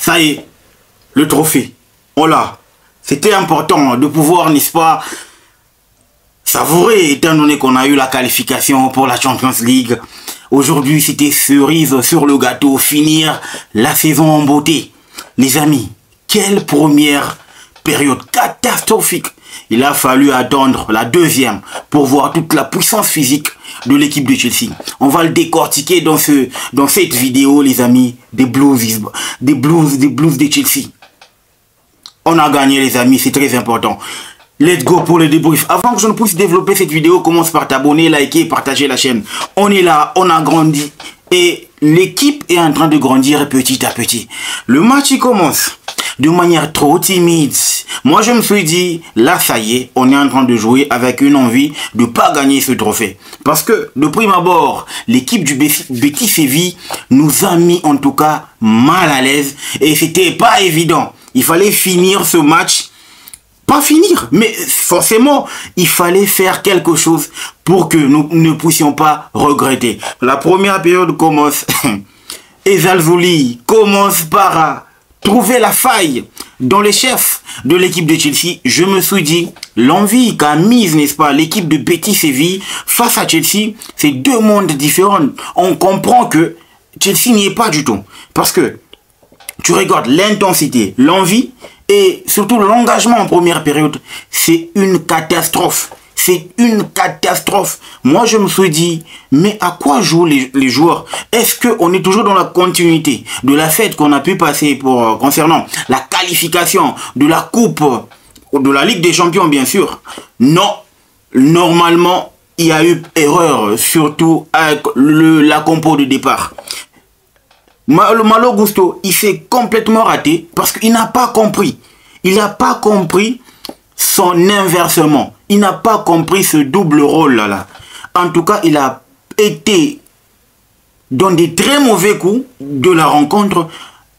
Ça y est, le trophée, on l'a. C'était important de pouvoir, n'est-ce pas, savourer, étant donné qu'on a eu la qualification pour la Champions League. Aujourd'hui, c'était cerise sur le gâteau, finir la saison en beauté. Les amis, quelle première période catastrophique. Il a fallu attendre la deuxième pour voir toute la puissance physique de l'équipe de Chelsea. On va le décortiquer dans cette vidéo, les amis, des Blues de Chelsea. On a gagné, les amis, c'est très important. Let's go pour le débrief. Avant que je ne puisse développer cette vidéo, commence par t'abonner, liker et partager la chaîne. On est là, on a grandi et l'équipe est en train de grandir petit à petit. Le match il commence de manière trop timide. Moi je me suis dit, là ça y est, on est en train de jouer avec une envie de ne pas gagner ce trophée. Parce que de prime abord, l'équipe du Betis Séville nous a mis en tout cas mal à l'aise. Et c'était pas évident. Il fallait finir ce match. Pas finir, mais forcément, il fallait faire quelque chose pour que nous ne puissions pas regretter. La première période commence. Ezzalzouli commence par trouver la faille dans les chefs de l'équipe de Chelsea. Je me suis dit, l'envie qu'a mise, n'est-ce pas, l'équipe de Betis Séville face à Chelsea, c'est deux mondes différents. On comprend que Chelsea n'y est pas du tout. Parce que tu regardes l'intensité, l'envie et surtout l'engagement en première période. C'est une catastrophe. C'est une catastrophe. Moi, je me suis dit, mais à quoi jouent les joueurs? Est-ce qu'on est toujours dans la continuité de la fête qu'on a pu passer concernant la qualification de la Coupe, de la Ligue des Champions, bien sûr? Non. Normalement, il y a eu erreur, surtout avec la compo de départ. Le Malo Gusto, il s'est complètement raté parce qu'il n'a pas compris. Il n'a pas compris son inversement. Il n'a pas compris ce double rôle là. En tout cas, il a été dans des très mauvais coups de la rencontre.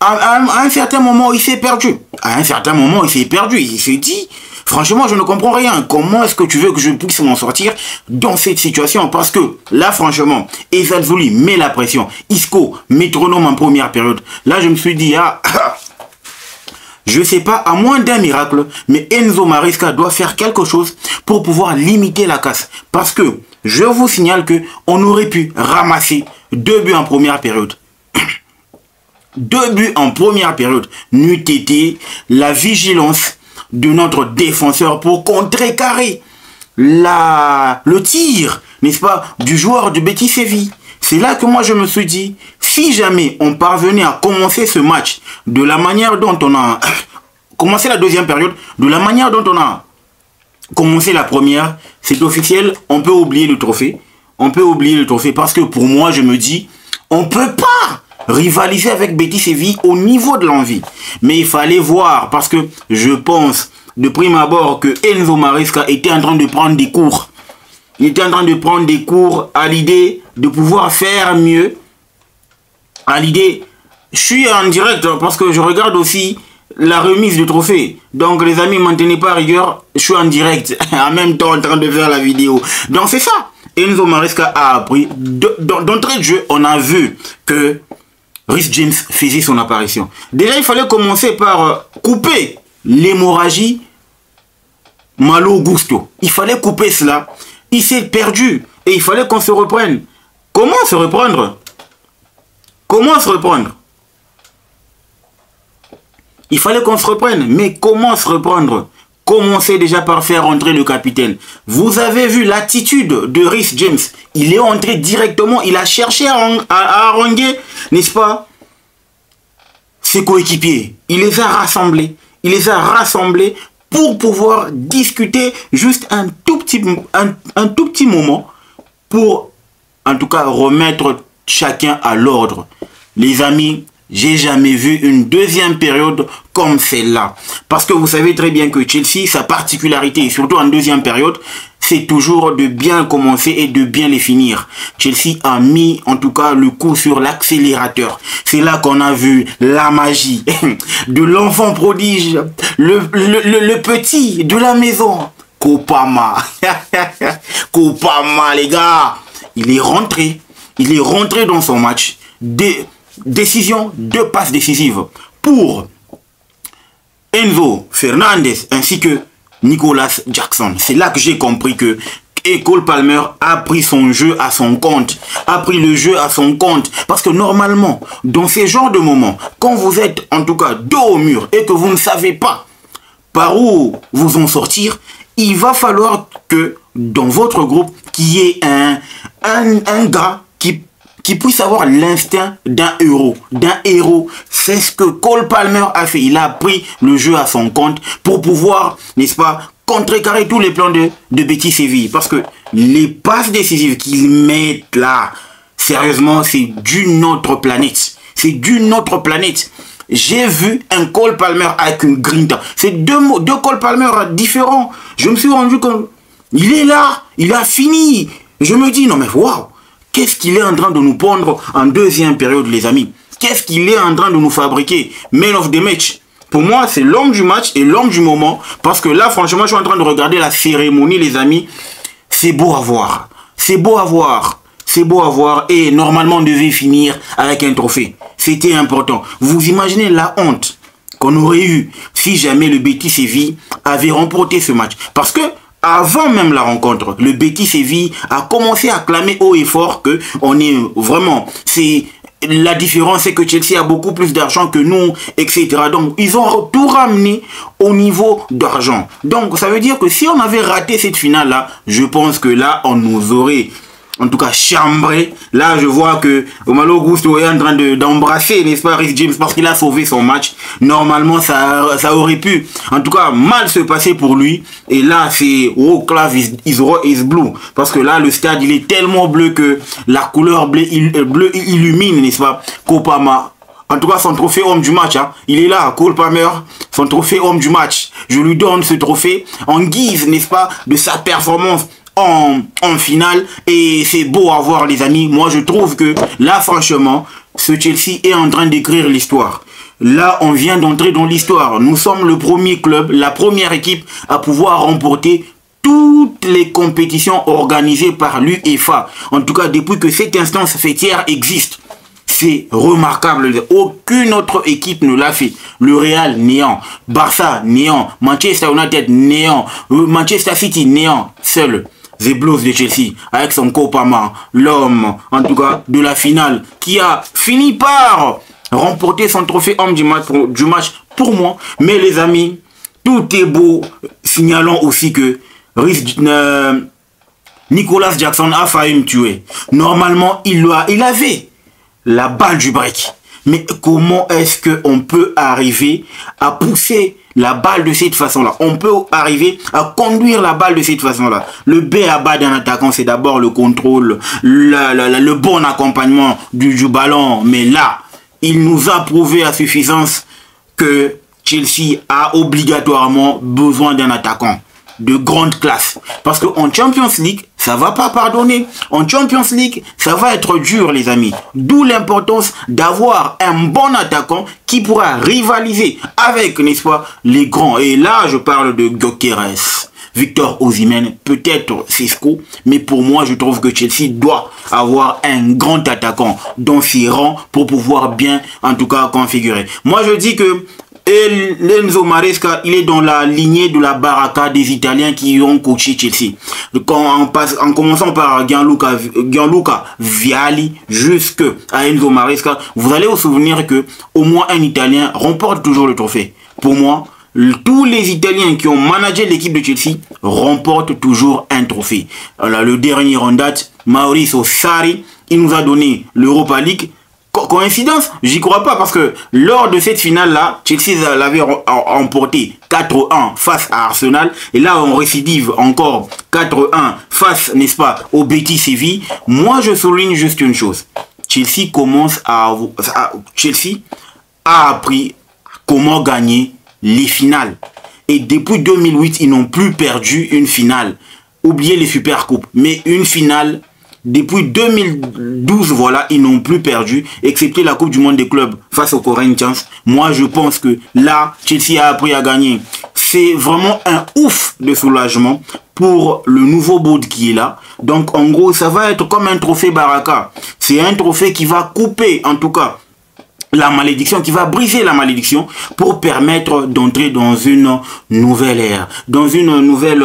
À un certain moment, il s'est perdu. À un certain moment, il s'est perdu. Il s'est dit, franchement, je ne comprends rien. Comment est-ce que tu veux que je puisse m'en sortir dans cette situation? Parce que là, franchement, Ezzalzouli met la pression. Isco, métronome en première période. Là, je me suis dit, ah, je sais pas, à moins d'un miracle, mais Enzo Maresca doit faire quelque chose pour pouvoir limiter la casse. Parce que, je vous signale que on aurait pu ramasser 2 buts en première période. 2 buts en première période n'eût été la vigilance de notre défenseur pour contrecarrer le tir, n'est-ce pas, du joueur du Betis Séville. C'est là que moi je me suis dit, si jamais on parvenait à commencer ce match de la manière dont on a commencé la deuxième période, de la manière dont on a commencé la première, c'est officiel, on peut oublier le trophée. On peut oublier le trophée parce que pour moi je me dis, on peut pas rivaliser avec Betis Séville au niveau de l'envie. Mais il fallait voir parce que je pense de prime abord que Enzo Maresca était en train de prendre des cours. Il était en train de prendre des cours à l'idée de pouvoir faire mieux. À l'idée, je suis en direct parce que je regarde aussi la remise du trophée. Donc les amis, maintenez pas rigueur, je suis en direct en même temps en train de faire la vidéo. Donc c'est ça. Enzo Maresca a appris. D'entrée de jeu, on a vu que Reece James faisait son apparition. Déjà, il fallait commencer par couper l'hémorragie Malo Gusto. Il fallait couper cela. Il s'est perdu et il fallait qu'on se reprenne. Comment se reprendre? Comment se reprendre? Il fallait qu'on se reprenne. Mais comment se reprendre? Commencez déjà par faire entrer le capitaine. Vous avez vu l'attitude de Reece James. Il est entré directement. Il a cherché à haranguer, n'est-ce pas, ses coéquipiers. Il les a rassemblés. Il les a rassemblés pour pouvoir discuter juste un tout petit moment pour, en tout cas, remettre chacun à l'ordre. Les amis, j'ai jamais vu une deuxième période comme celle-là. Parce que vous savez très bien que Chelsea, sa particularité, surtout en deuxième période, c'est toujours de bien commencer et de bien les finir. Chelsea a mis en tout cas le coup sur l'accélérateur. C'est là qu'on a vu la magie de l'enfant prodige, le petit de la maison. Kopama. Kopama, les gars. Il est rentré dans son match. Décision, 2 passes décisives. pour Enzo Fernandez ainsi que Nicolas Jackson. C'est là que j'ai compris que Cole Palmer a pris son jeu à son compte, a pris le jeu à son compte. Parce que normalement, dans ces genres de moments, quand vous êtes en tout cas dos au mur et que vous ne savez pas par où vous en sortir, il va falloir que dans votre groupe, qu'il y ait un gars qui puisse avoir l'instinct d'un héros. C'est ce que Cole Palmer a fait. Il a pris le jeu à son compte pour pouvoir, n'est-ce pas, contrecarrer tous les plans de Betis Séville. Parce que les passes décisives qu'ils mettent là, sérieusement, c'est d'une autre planète. C'est d'une autre planète. J'ai vu un Cole Palmer avec une grinta. C'est deux Cole Palmer différents. Je me suis rendu compte. Il est là. Il a fini. Je me dis, non mais waouh. Qu'est-ce qu'il est en train de nous pondre en deuxième période, les amis? Qu'est-ce qu'il est en train de nous fabriquer? Man of the match. Pour moi, c'est l'homme du match et l'homme du moment. Parce que là, franchement, je suis en train de regarder la cérémonie, les amis. C'est beau à voir. C'est beau à voir. C'est beau à voir. Et normalement, on devait finir avec un trophée. C'était important. Vous imaginez la honte qu'on aurait eu si jamais le Betis Séville avait remporté ce match. Parce que avant même la rencontre, le Betis Séville a commencé à clamer haut et fort que on est vraiment... La différence, c'est que Chelsea a beaucoup plus d'argent que nous, etc. Donc, ils ont tout ramené au niveau d'argent. Donc, ça veut dire que si on avait raté cette finale-là, je pense que là, on nous aurait... En tout cas, chambré. Là, je vois que Malo Gusto est en train d'embrasser, n'est-ce pas, Reece James, parce qu'il a sauvé son match. Normalement, ça aurait pu, en tout cas, mal se passer pour lui. Et là, c'est oh, clave is blue. Parce que là, le stade, il est tellement bleu que la couleur bleu illumine, n'est-ce pas, Copama. En tout cas, son trophée homme du match, hein. Il est là, Cole Palmer, son trophée homme du match. Je lui donne ce trophée en guise, n'est-ce pas, de sa performance en finale. Et c'est beau à voir, les amis. Moi, je trouve que là, franchement, ce Chelsea est en train d'écrire l'histoire. Là, on vient d'entrer dans l'histoire. Nous sommes le premier club, la première équipe à pouvoir remporter toutes les compétitions organisées par l'UEFA. En tout cas, depuis que cette instance fêtière existe. C'est remarquable. Aucune autre équipe ne l'a fait. Le Real, néant. Barça, néant. Manchester United, néant. Manchester City, néant. Seul The Blues de Chelsea, avec son Copama, l'homme, en tout cas, de la finale, qui a fini par remporter son trophée homme du match pour moi. Mais les amis, tout est beau. Signalons aussi que Nicolas Jackson a failli me tuer. Normalement, il avait la balle du break. Mais comment est-ce qu'on peut arriver à pousser la balle de cette façon-là? On peut arriver à conduire la balle de cette façon-là. Le B à bas d'un attaquant, c'est d'abord le contrôle, le bon accompagnement du ballon. Mais là, il nous a prouvé à suffisance que Chelsea a obligatoirement besoin d'un attaquant de grande classe. Parce qu'en Champions League, ça va pas pardonner. En Champions League, ça va être dur, les amis. D'où l'importance d'avoir un bon attaquant qui pourra rivaliser avec, n'est-ce pas, les grands. Et là, je parle de Gyökeres, Victor Osimhen, peut-être Cisco, mais pour moi, je trouve que Chelsea doit avoir un grand attaquant dans ses rangs pour pouvoir bien, en tout cas, configurer. Moi, je dis que Enzo Maresca, il est dans la lignée de la baraka des Italiens qui ont coaché Chelsea. En commençant par Gianluca Vialli jusqu'à Enzo Maresca, vous allez vous souvenir que au moins un Italien remporte toujours le trophée. Pour moi, tous les Italiens qui ont managé l'équipe de Chelsea remportent toujours un trophée. Alors, le dernier en date, Maurizio Sarri, il nous a donné l'Europa League. Coïncidence? J'y crois pas parce que lors de cette finale-là, Chelsea l'avait emporté 4-1 face à Arsenal. Et là, on récidive encore 4-1 face, n'est-ce pas, au Betis Séville. Moi, je souligne juste une chose. Chelsea a appris comment gagner les finales. Et depuis 2008, ils n'ont plus perdu une finale. Oubliez les super coupes. Mais une finale... Depuis 2012, voilà, ils n'ont plus perdu, excepté la Coupe du Monde des clubs face aux Corinthians. Moi, je pense que là, Chelsea a appris à gagner. C'est vraiment un ouf de soulagement pour le nouveau board qui est là. Donc, en gros, ça va être comme un trophée Baraka. C'est un trophée qui va couper, en tout cas, la malédiction, qui va briser la malédiction pour permettre d'entrer dans une nouvelle ère, dans une nouvelle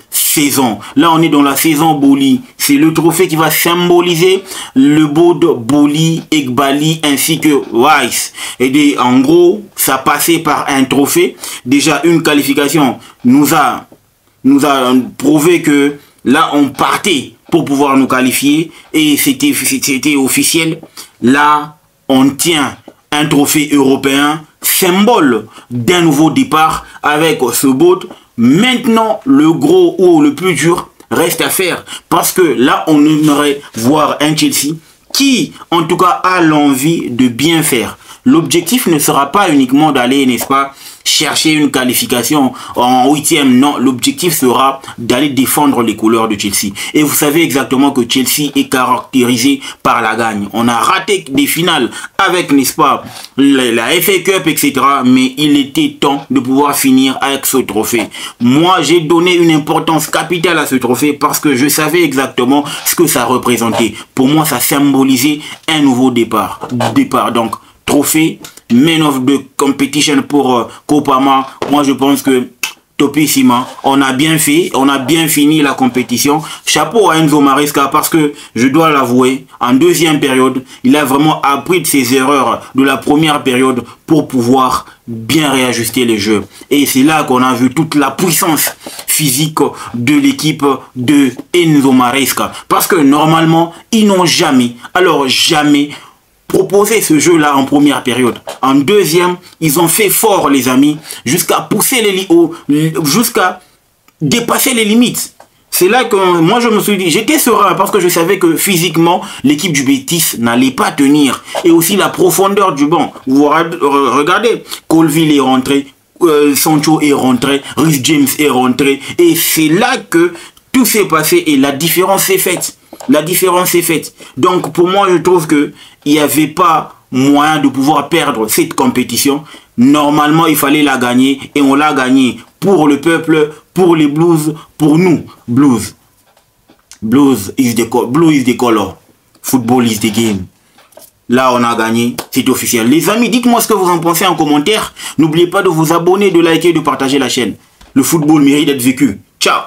saison. Là, on est dans la saison Boli. C'est le trophée qui va symboliser le Bod, Boli, Egbali ainsi que Weiss. Et en gros, ça passait par un trophée. Déjà, une qualification nous a prouvé que là, on partait pour pouvoir nous qualifier et c'était officiel. Là, on tient un trophée européen, symbole d'un nouveau départ avec ce Bod. Maintenant, le gros ou le plus dur reste à faire parce que là, on aimerait voir un Chelsea qui, en tout cas, a l'envie de bien faire. L'objectif ne sera pas uniquement d'aller, n'est-ce pas, chercher une qualification en 8e. Non, l'objectif sera d'aller défendre les couleurs de Chelsea. Et vous savez exactement que Chelsea est caractérisé par la gagne. On a raté des finales avec, n'est-ce pas, la FA Cup, etc. Mais il était temps de pouvoir finir avec ce trophée. Moi, j'ai donné une importance capitale à ce trophée parce que je savais exactement ce que ça représentait. Pour moi, ça symbolisait un nouveau départ. Donc, trophée, Man of the Competition pour Kopama. Moi, je pense que topissima. On a bien fait, on a bien fini la compétition. Chapeau à Enzo Maresca parce que, je dois l'avouer, en deuxième période, il a vraiment appris de ses erreurs de la première période pour pouvoir bien réajuster les jeux. Et c'est là qu'on a vu toute la puissance physique de l'équipe de Enzo Maresca. Parce que normalement, ils n'ont jamais, alors jamais, proposer ce jeu-là en première période. En deuxième, ils ont fait fort, les amis, jusqu'à pousser jusqu'à dépasser les limites. C'est là que moi, je me suis dit, j'étais serein parce que je savais que physiquement, l'équipe du Betis n'allait pas tenir. Et aussi la profondeur du banc. Vous regardez, Colville est rentré, Sancho est rentré, Reece James est rentré. Et c'est là que tout s'est passé et la différence s'est faite. La différence est faite. Donc, pour moi, je trouve que il n'y avait pas moyen de pouvoir perdre cette compétition. Normalement, il fallait la gagner et on l'a gagnée pour le peuple, pour les Blues, pour nous. Blues is the color. Football is the game. Là, on a gagné. C'est officiel. Les amis, dites-moi ce que vous en pensez en commentaire. N'oubliez pas de vous abonner, de liker, de partager la chaîne. Le football mérite d'être vécu. Ciao.